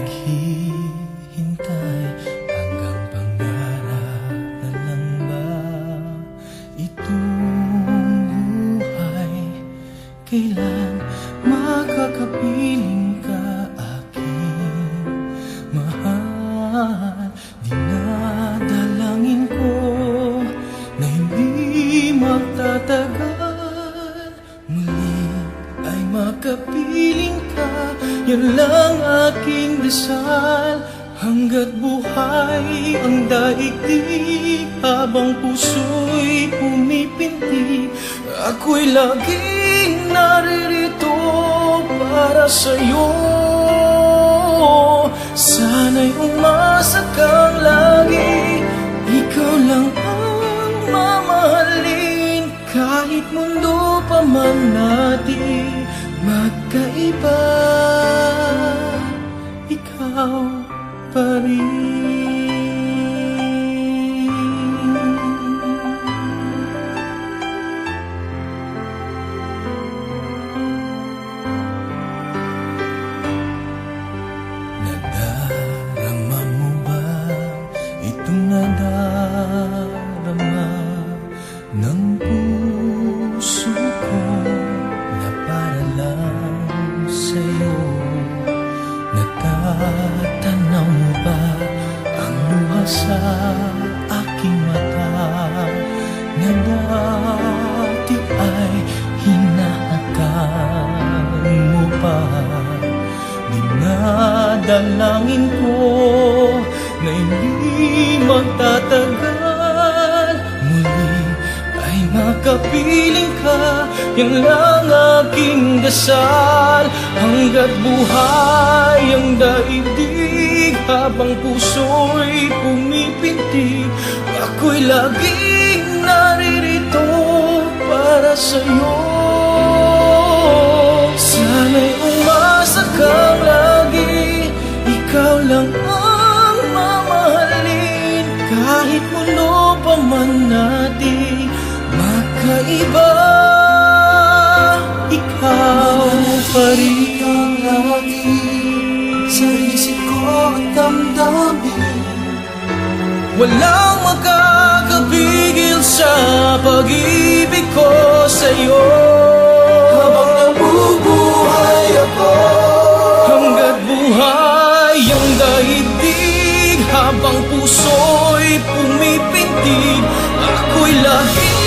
naghihintay hanggang pangarap na lang ba itong buhay? Kailan makakapiling ka aking mahal? Dinadalangin ko na hindi magtatagal, muli ay makapiling ka. Yan lang aking dasal hanggat buhay ang daigdig, habang puso'y pumipintig. Ako'y laging naririto para sa'yo. Sana'y umasa kang lagi, ikaw lang ang mamahalin. Kahit mundo pa man natin magkaiba, ikaw pa rin. Nadarama mo ba itong nadarama ng puso ko na para lang sa'yo? Natatanaw mo ba ang luha sa aking mata na dati ay hinahakang mo pa? Dinadalangin ko na hindi magtatagal, muli ay makapiling ka. Yan lang aking dasal hanggat buhay ang daigdig, habang puso'y pumipintig. Ako'y laging naririto para sa'yo. Sana'y umasa kang lagi, ikaw lang ang mamahalin. Kahit mundo pa man natin magkaiba, ikaw pa rin lagi sa isip ko at damdamin. Walang makakapigil sa pag-ibig ko sa'yo. Habang nabubuhay ako, hanggat buhay ang daigdig, habang puso'y pumipintig. Ako'y lagi